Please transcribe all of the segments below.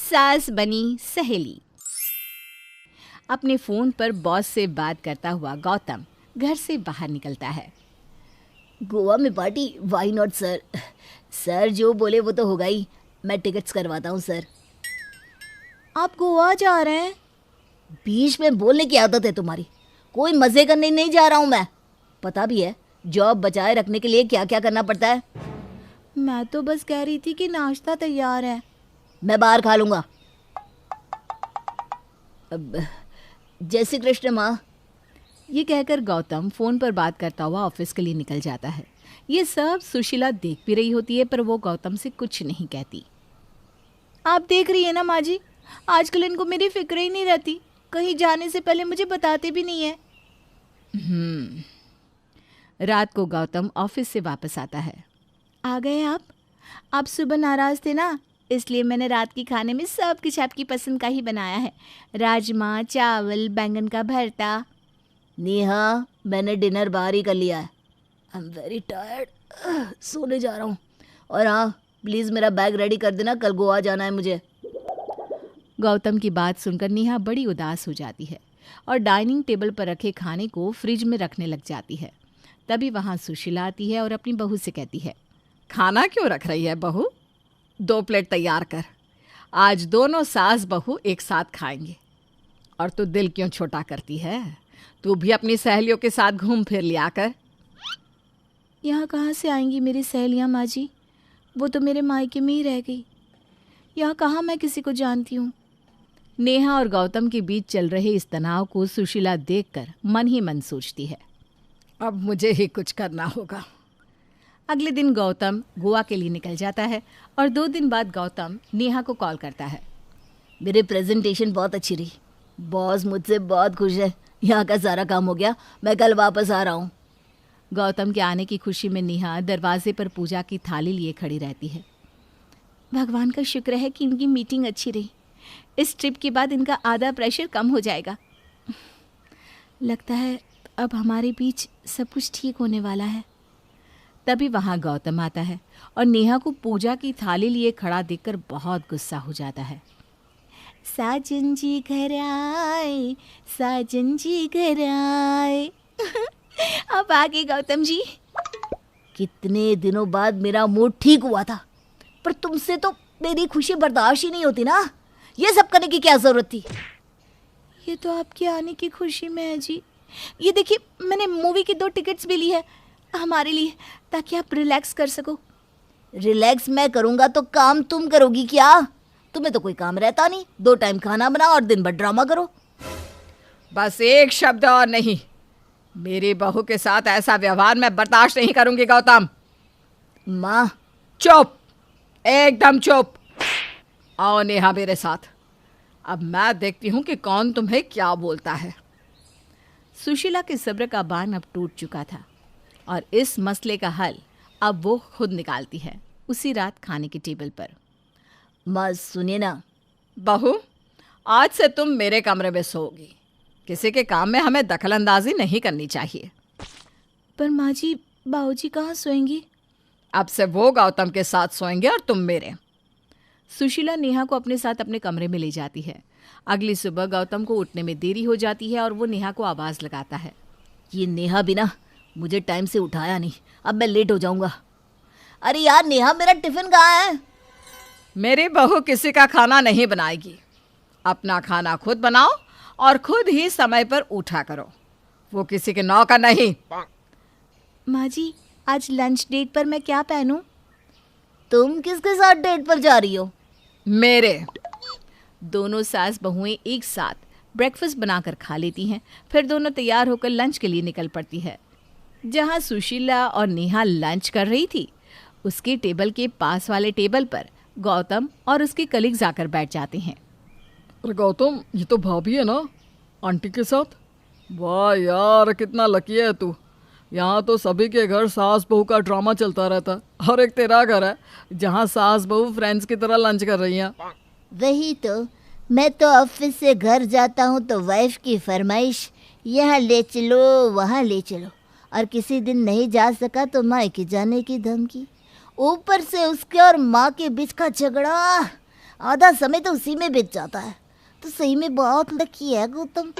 सास बनी सहेली। अपने फोन पर बॉस से बात करता हुआ गौतम घर से बाहर निकलता है। गोवा में party, why not sir. Sir जो बोले वो तो होगा ही। मैं टिकट्स करवाता हूँ सर। आप गोवा जा रहे हैं? बीच में बोलने की आदत है तुम्हारी। कोई मजे करने नहीं जा रहा हूँ मैं। पता भी है जॉब बचाए रखने के लिए क्या क्या करना पड़ता है। मैं तो बस कह रही थी कि नाश्ता तैयार है। मैं बाहर खा लूँगा। अब जय श्री कृष्ण माँ। ये कहकर गौतम फोन पर बात करता हुआ ऑफिस के लिए निकल जाता है। ये सब सुशीला देख भी रही होती है, पर वो गौतम से कुछ नहीं कहती। आप देख रही है ना माँ जी, आजकल इनको मेरी फिक्र ही नहीं रहती। कहीं जाने से पहले मुझे बताते भी नहीं है। रात को गौतम ऑफिस से वापस आता है। आ गए आप सुबह नाराज थे ना, इसलिए मैंने रात के खाने में सब कुछ आपकी पसंद का ही बनाया है। राजमा चावल, बैंगन का भरता। नेहा, मैंने डिनर बाहर ही कर लिया है। आई एम वेरी टायर्ड, सोने जा रहा हूँ। और हाँ, प्लीज़ मेरा बैग रेडी कर देना, कल गोवा जाना है मुझे। गौतम की बात सुनकर नेहा बड़ी उदास हो जाती है और डाइनिंग टेबल पर रखे खाने को फ्रिज में रखने लग जाती है। तभी वहाँ सुशीला आती है और अपनी बहू से कहती है, खाना क्यों रख रही है बहू? 2 प्लेट तैयार कर, आज दोनों सास बहू एक साथ खाएंगे। और तू दिल क्यों छोटा करती है? तू भी अपनी सहेलियों के साथ घूम फिर लिया कर। यहाँ कहाँ से आएंगी मेरी सहेलियाँ माँ जी? वो तो मेरे मायके में ही रह गई। यहाँ कहाँ मैं किसी को जानती हूँ। नेहा और गौतम के बीच चल रहे इस तनाव को सुशीला देखकर मन ही मन सोचती है, अब मुझे ही कुछ करना होगा। अगले दिन गौतम गोवा के लिए निकल जाता है और 2 दिन बाद गौतम नेहा को कॉल करता है। मेरी प्रेजेंटेशन बहुत अच्छी रही। बॉस मुझसे बहुत खुश है। यहाँ का सारा काम हो गया। मैं कल वापस आ रहा हूँ। गौतम के आने की खुशी में नेहा दरवाजे पर पूजा की थाली लिए खड़ी रहती है। भगवान का शुक्र है कि इनकी मीटिंग अच्छी रही। इस ट्रिप के बाद इनका आधा प्रेशर कम हो जाएगा। लगता है अब हमारे बीच सब कुछ ठीक होने वाला है। तभी वहाँ गौतम आता है और नेहा को पूजा की थाली लिए खड़ा देखकर बहुत गुस्सा हो जाता है। साजन जी घर आए, साजन जी घर आए। अब आगे गौतम जी। कितने दिनों बाद मेरा मूड ठीक हुआ था, पर तुमसे तो मेरी खुशी बर्दाश्त ही नहीं होती ना। ये सब करने की क्या जरूरत थी? ये तो आपके आने की खुशी में है जी। ये देखिए, मैंने मूवी की 2 टिकट्स भी ली है हमारे लिए, ताकि आप रिलैक्स कर सको। रिलैक्स मैं करूँगा तो काम तुम करोगी क्या? तुम्हें तो कोई काम रहता नहीं। 2 टाइम खाना बनाओ और दिन भर ड्रामा करो। बस एक शब्द और नहीं। मेरी बहू के साथ ऐसा व्यवहार मैं बर्दाश्त नहीं करूंगी गौतम। माँ। चुप, एकदम चुप। आओ नेहा मेरे साथ। अब मैं देखती हूँ कि कौन तुम्हें क्या बोलता है। सुशीला के सब्र का बांध अब टूट चुका था और इस मसले का हल अब वो खुद निकालती है, उसी रात खाने की टेबल पर। माँ सुनिए ना। बहू, आज से तुम मेरे कमरे में सोओगी। किसी के काम में हमें दखलंदाजी नहीं करनी चाहिए। पर माँ जी, बाबूजी कहाँ सोएंगी? अब से वो गौतम के साथ सोएंगे और तुम मेरे। सुशीला नेहा को अपने साथ अपने कमरे में ले जाती है। अगली सुबह गौतम को उठने में देरी हो जाती है और वो नेहा को आवाज़ लगाता है। ये नेहा भी ना मुझे टाइम से उठाया नहीं, अब मैं लेट हो जाऊंगा। अरे यार नेहा, मेरा टिफिन कहाँ है? मेरी बहू किसी का खाना नहीं बनाएगी। अपना खाना खुद बनाओ और खुद ही समय पर उठा करो। वो किसी के नौकर नहीं। माँ जी, आज लंच डेट पर मैं क्या पहनूं? तुम किसके साथ डेट पर जा रही हो? मेरे। दोनों सास बहुएं एक साथ ब्रेकफास्ट बनाकर खा लेती हैं, फिर दोनों तैयार होकर लंच के लिए निकल पड़ती है। जहाँ सुशीला और नेहा लंच कर रही थी, उसके टेबल के पास वाले टेबल पर गौतम और उसके कलीग्स आकर बैठ जाते हैं। अरे गौतम, ये तो भाभी है ना, आंटी के साथ। वाह यार, कितना लकी है तू। यहाँ तो सभी के घर सास बहू का ड्रामा चलता रहता है और एक तेरा घर है जहाँ सास बहू फ्रेंड्स की तरह लंच कर रही हैं। वही तो, मैं तो ऑफिस से घर जाता हूँ तो वाइफ की फरमाइश, यहाँ ले चलो वहाँ ले चलो, और किसी दिन नहीं जा सका तो मायके जाने की धमकी। ऊपर से उसके और माँ के बीच का झगड़ा। आधा समय तो उसी में बीत जाता है। तो सही में बहुत लकी है गौतम।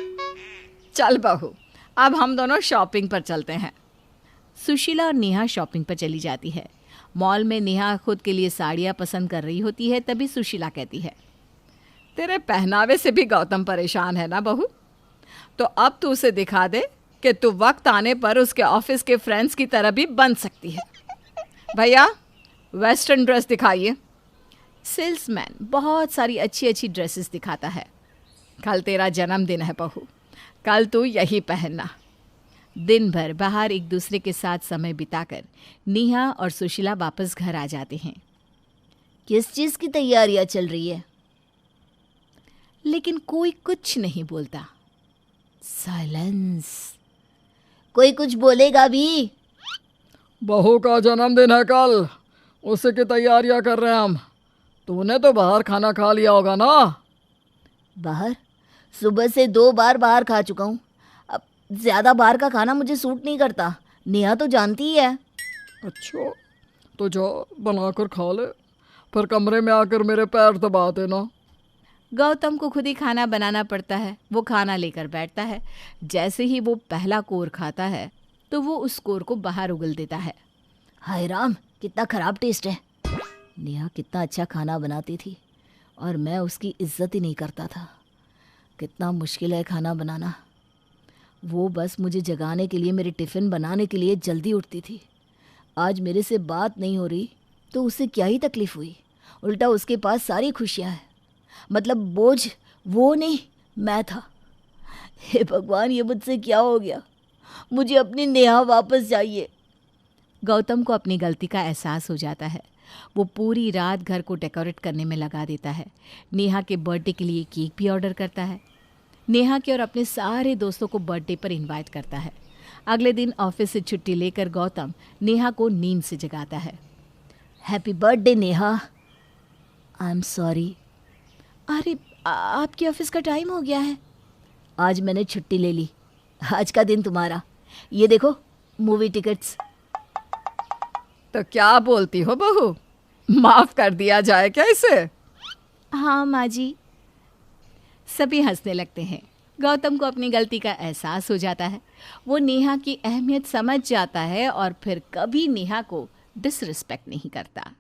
चल बहू, अब हम दोनों शॉपिंग पर चलते हैं। सुशीला और नेहा शॉपिंग पर चली जाती है। मॉल में नेहा खुद के लिए साड़ियाँ पसंद कर रही होती है, तभी सुशीला कहती है, तेरे पहनावे से भी गौतम परेशान है ना बहू, तो अब तू उसे दिखा दे कि तू वक्त आने पर उसके ऑफिस के फ्रेंड्स की तरह भी बन सकती है। भैया, वेस्टर्न ड्रेस दिखाइए। सेल्समैन बहुत सारी अच्छी अच्छी ड्रेसेस दिखाता है। कल तेरा जन्मदिन है बहू, कल तू यही पहनना। दिन भर बाहर एक दूसरे के साथ समय बिताकर नेहा और सुशीला वापस घर आ जाते हैं। किस चीज़ की तैयारियां चल रही है? लेकिन कोई कुछ नहीं बोलता। साइलेंस। कोई कुछ बोलेगा भी? बहू का जन्मदिन है कल, उसी की तैयारियां कर रहे हैं हम। तूने तो बाहर खाना खा लिया होगा ना? बाहर? सुबह से 2 बार बाहर खा चुका हूँ। अब ज़्यादा बाहर का खाना मुझे सूट नहीं करता, नेहा तो जानती ही है। अच्छा, तो जा बनाकर खा ले, फिर कमरे में आकर मेरे पैर दबा देना। गौतम को खुद ही खाना बनाना पड़ता है। वो खाना लेकर बैठता है। जैसे ही वो पहला कोर खाता है तो वो उस कोर को बाहर उगल देता है। हाय राम, कितना ख़राब टेस्ट है। नेहा कितना अच्छा खाना बनाती थी और मैं उसकी इज्जत ही नहीं करता था। कितना मुश्किल है खाना बनाना। वो बस मुझे जगाने के लिए, मेरे टिफ़िन बनाने के लिए जल्दी उठती थी। आज मेरे से बात नहीं हो रही तो उसे क्या ही तकलीफ़ हुई। उल्टा उसके पास सारी खुशियाँ हैं। मतलब बोझ वो नहीं, मैं था। हे भगवान, ये मुझसे क्या हो गया? मुझे अपनी नेहा वापस चाहिए। गौतम को अपनी गलती का एहसास हो जाता है। वो पूरी रात घर को डेकोरेट करने में लगा देता है। नेहा के बर्थडे के लिए केक भी ऑर्डर करता है। नेहा के और अपने सारे दोस्तों को बर्थडे पर इनवाइट करता है। अगले दिन ऑफिस से छुट्टी लेकर गौतम नेहा को नींद से जगाता है। Happy birthday Neha. I am sorry. अरे, आपके ऑफिस का टाइम हो गया है। आज मैंने छुट्टी ले ली। आज का दिन तुम्हारा। ये देखो, मूवी टिकट्स। तो क्या बोलती हो बहू, माफ कर दिया जाए क्या इसे? हाँ माँ जी। सभी हंसने लगते हैं। गौतम को अपनी गलती का एहसास हो जाता है। वो नेहा की अहमियत समझ जाता है और फिर कभी नेहा को डिसरिस्पेक्ट नहीं करता।